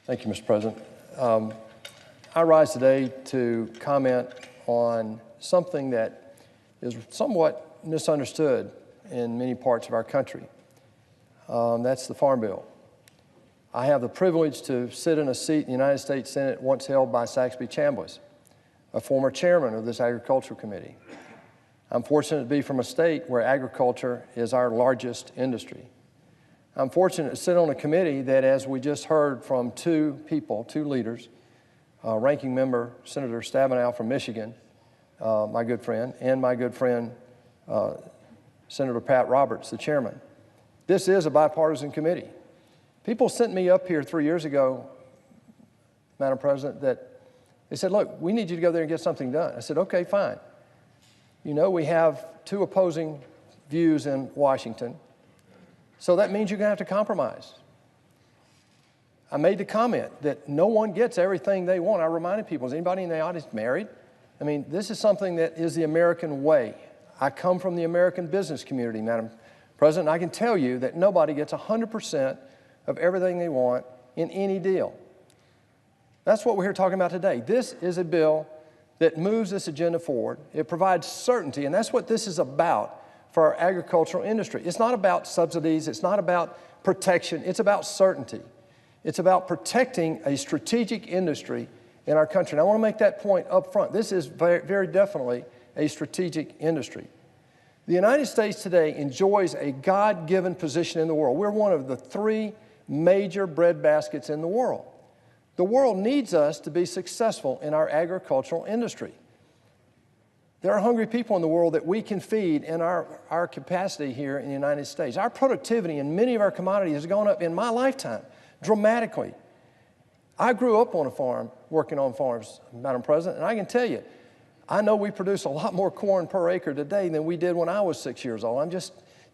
Thank you, Mr. President. I rise today to comment on something that is somewhat misunderstood in many parts of our country. That's the Farm Bill. I have the privilege to sit in a seat in the United States Senate once held by Saxby Chambliss, a former chairman of this Agriculture Committee. I'm fortunate to be from a state where agriculture is our largest industry. I'm fortunate to sit on a committee that, as we just heard from two leaders, Ranking Member Senator Stabenow from Michigan, my good friend, and my good friend Senator Pat Roberts, the chairman. This is a bipartisan committee. People sent me up here 3 years ago, Madam President, that they said, look, we need you to go there and get something done. I said, okay, fine. You know, we have two opposing views in Washington, so that means you're going to have to compromise. I made the comment that no one gets everything they want. I reminded people, is anybody in the audience married? I mean, this is something that is the American way. I come from the American business community, Madam President, and I can tell you that nobody gets 100% of everything they want in any deal. That's what we're here talking about today. This is a bill that moves this agenda forward. It provides certainty, and that's what this is about for our agricultural industry. It's not about subsidies. It's not about protection. It's about certainty. It's about protecting a strategic industry in our country. And I want to make that point up front. This is very, very definitely a strategic industry. The United States today enjoys a God-given position in the world. We're one of the three major breadbaskets in the world. The world needs us to be successful in our agricultural industry. There are hungry people in the world that we can feed in our capacity here in the United States. Our productivity in many of our commodities has gone up in my lifetime dramatically. I grew up on a farm, working on farms, Madam President, and I can tell you, I know we produce a lot more corn per acre today than we did when I was 6 years old.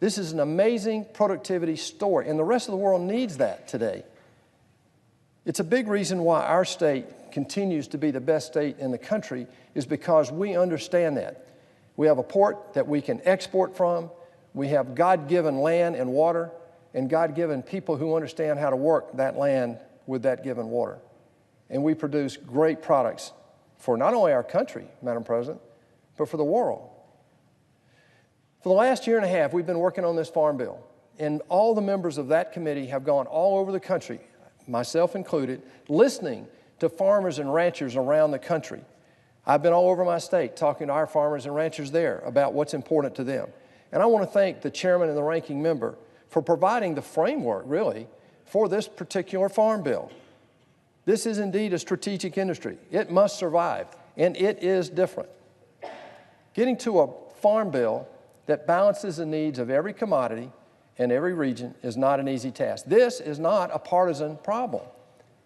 This is an amazing productivity story, and the rest of the world needs that today. It's a big reason why our state continues to be the best state in the country is because we understand that. We have a port that we can export from. We have God-given land and water and God-given people who understand how to work that land with that given water. And we produce great products for not only our country, Madam President, but for the world. For the last year and a half, we've been working on this Farm Bill, and all the members of that committee have gone all over the country, myself included, listening to farmers and ranchers around the country. I've been all over my state talking to our farmers and ranchers there about what's important to them. And I want to thank the chairman and the ranking member for providing the framework, really, for this particular Farm Bill. This is indeed a strategic industry. It must survive, and it is different. Getting to a Farm Bill that balances the needs of every commodity and every region is not an easy task. This is not a partisan problem.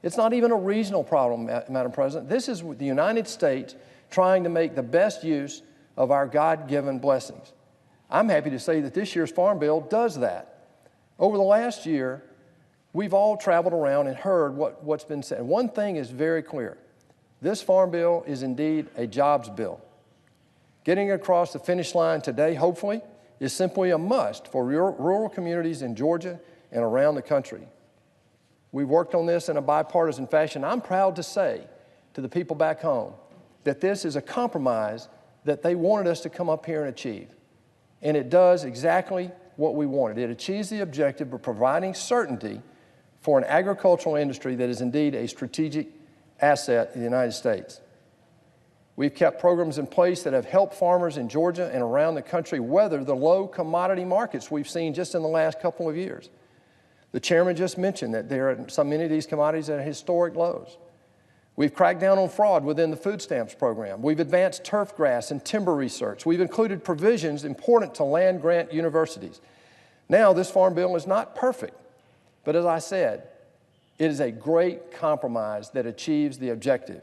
It's not even a regional problem, Madam President. This is the United States trying to make the best use of our God-given blessings. I'm happy to say that this year's Farm Bill does that. Over the last year, we've all traveled around and heard what's been said. One thing is very clear. This Farm Bill is indeed a jobs bill. Getting across the finish line today, hopefully, is simply a must for rural communities in Georgia and around the country. We've worked on this in a bipartisan fashion. I'm proud to say to the people back home that this is a compromise that they wanted us to come up here and achieve. And it does exactly what we wanted. It achieves the objective of providing certainty for an agricultural industry that is indeed a strategic asset in the United States. We've kept programs in place that have helped farmers in Georgia and around the country weather the low commodity markets we've seen just in the last couple of years. The chairman just mentioned that there are many of these commodities at historic lows. We've cracked down on fraud within the food stamps program. We've advanced turf grass and timber research. We've included provisions important to land-grant universities. Now, this Farm Bill is not perfect, but as I said, it is a great compromise that achieves the objective.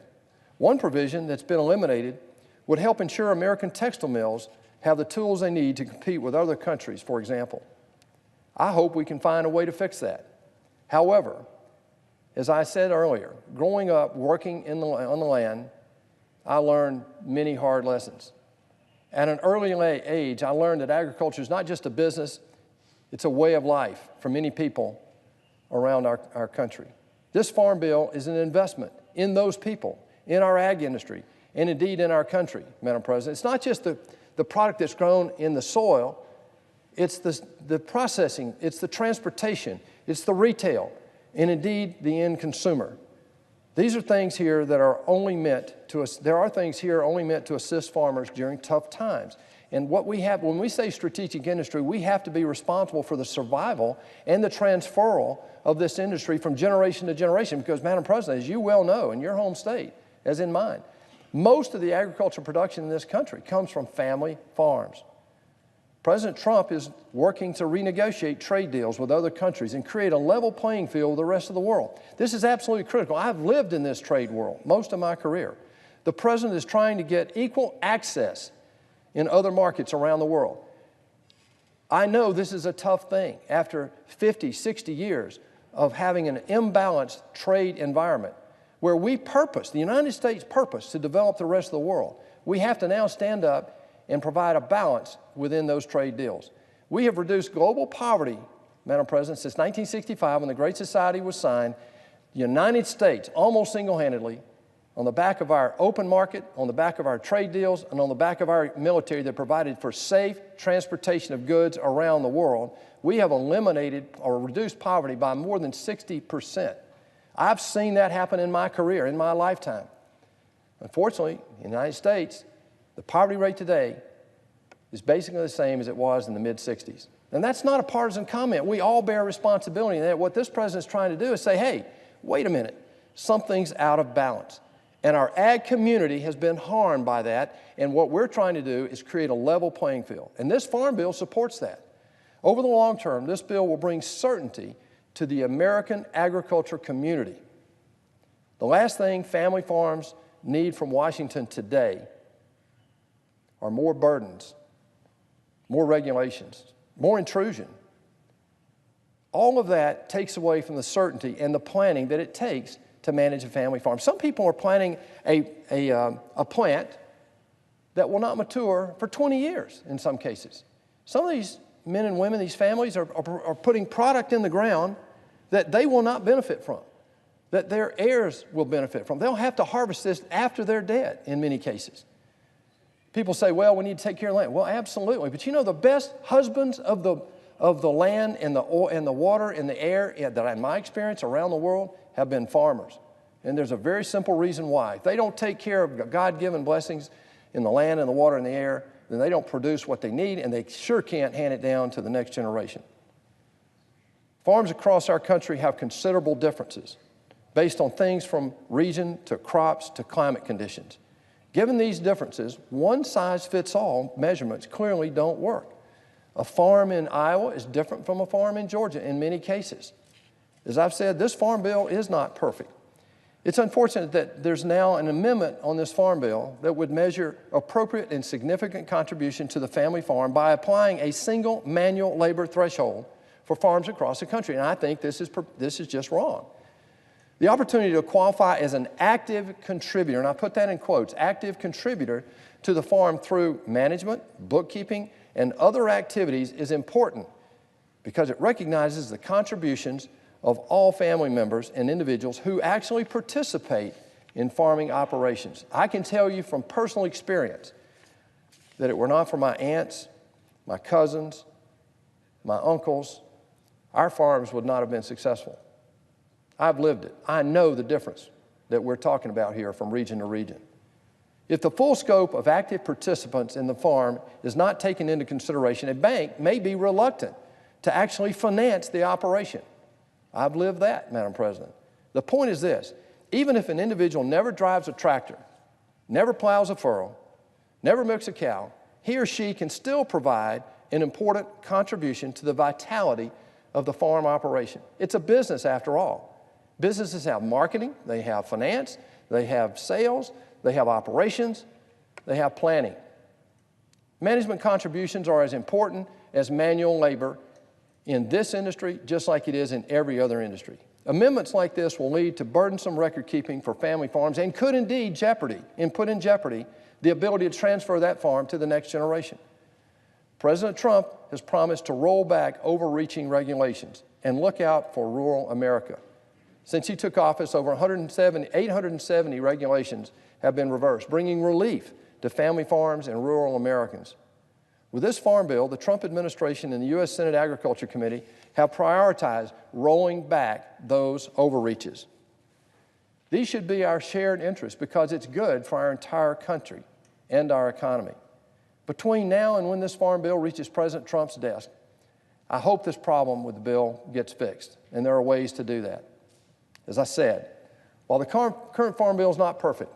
One provision that's been eliminated would help ensure American textile mills have the tools they need to compete with other countries, for example. I hope we can find a way to fix that. However, as I said earlier, growing up working on the land, I learned many hard lessons. At an early age, I learned that agriculture is not just a business, it's a way of life for many people around our country. This farm bill is an investment in those people, in our ag industry, and indeed in our country, Madam President. It's not just the product that's grown in the soil, it's the processing, it's the transportation, it's the retail, and indeed the end consumer. These are things here that are only meant to, there are things here only meant to assist farmers during tough times. And what we have, when we say strategic industry, we have to be responsible for the survival and the transferal of this industry from generation to generation. Because, Madam President, as you well know, in your home state, as in mine, most of the agricultural production in this country comes from family farms. President Trump is working to renegotiate trade deals with other countries and create a level playing field with the rest of the world. This is absolutely critical. I've lived in this trade world most of my career. The President is trying to get equal access in other markets around the world. I know this is a tough thing after 50, 60 years of having an imbalanced trade environment where we purpose, the United States purpose to develop the rest of the world. We have to now stand up and provide a balance within those trade deals. We have reduced global poverty, Madam President, since 1965 when the Great Society was signed. The United States, almost single-handedly, on the back of our open market, on the back of our trade deals, and on the back of our military that provided for safe transportation of goods around the world, we have eliminated or reduced poverty by more than 60%. I've seen that happen in my career, in my lifetime. Unfortunately, in the United States, the poverty rate today is basically the same as it was in the mid-60s. And that's not a partisan comment. We all bear responsibility in that. What this president is trying to do is say, hey, wait a minute, something's out of balance. And our ag community has been harmed by that, and what we're trying to do is create a level playing field. And this farm bill supports that. Over the long term, this bill will bring certainty to the American agriculture community. The last thing family farms need from Washington today are more burdens, more regulations, more intrusion. All of that takes away from the certainty and the planning that it takes to manage a family farm. Some people are planting a plant that will not mature for 20 years in some cases. Some of these men and women, these families are putting product in the ground that they will not benefit from, that their heirs will benefit from. They'll have to harvest this after they're dead in many cases. People say, well, we need to take care of the land. Well, absolutely. But you know, the best husbands of the land and the oil and the water and the air that in my experience around the world have been farmers. And there's a very simple reason why. If they don't take care of God-given blessings in the land and the water and the air, then they don't produce what they need, and they sure can't hand it down to the next generation. Farms across our country have considerable differences based on things from region to crops to climate conditions. Given these differences, one-size-fits-all measurements clearly don't work. A farm in Iowa is different from a farm in Georgia in many cases. As I've said, this farm bill is not perfect. It's unfortunate that there's now an amendment on this farm bill that would measure appropriate and significant contribution to the family farm by applying a single manual labor threshold for farms across the country. And I think this is just wrong. The opportunity to qualify as an active contributor, and I put that in quotes, active contributor to the farm through management, bookkeeping, and other activities is important because it recognizes the contributions of all family members and individuals who actually participate in farming operations. I can tell you from personal experience that if it were not for my aunts, my cousins, my uncles, our farms would not have been successful. I've lived it. I know the difference that we're talking about here from region to region. If the full scope of active participants in the farm is not taken into consideration, a bank may be reluctant to actually finance the operation. I've lived that, Madam President. The point is this: even if an individual never drives a tractor, never plows a furrow, never milks a cow, he or she can still provide an important contribution to the vitality of the farm operation. It's a business after all. Businesses have marketing, they have finance, they have sales, they have operations, they have planning. Management contributions are as important as manual labor in this industry, just like it is in every other industry. Amendments like this will lead to burdensome record keeping for family farms and could indeed put in jeopardy the ability to transfer that farm to the next generation. President Trump has promised to roll back overreaching regulations and look out for rural America. Since he took office, over 870 regulations have been reversed, bringing relief to family farms and rural Americans. With this farm bill, the Trump administration and the U.S. Senate Agriculture Committee have prioritized rolling back those overreaches. These should be our shared interest because it's good for our entire country and our economy. Between now and when this farm bill reaches President Trump's desk, I hope this problem with the bill gets fixed, and there are ways to do that. As I said, while the current farm bill is not perfect,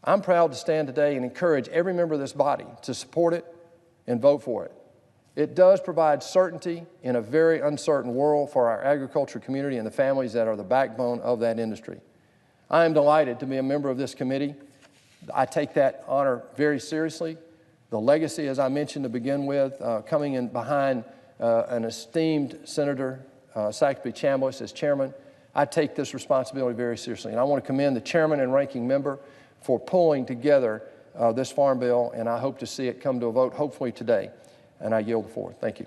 I'm proud to stand today and encourage every member of this body to support it and vote for it. It does provide certainty in a very uncertain world for our agriculture community and the families that are the backbone of that industry. I am delighted to be a member of this committee. I take that honor very seriously. The legacy, as I mentioned to begin with, coming in behind an esteemed Senator Saxby Chambliss as chairman, I take this responsibility very seriously. And I want to commend the chairman and ranking member for pulling together this farm bill, and I hope to see it come to a vote hopefully today. And I yield the floor. Thank you.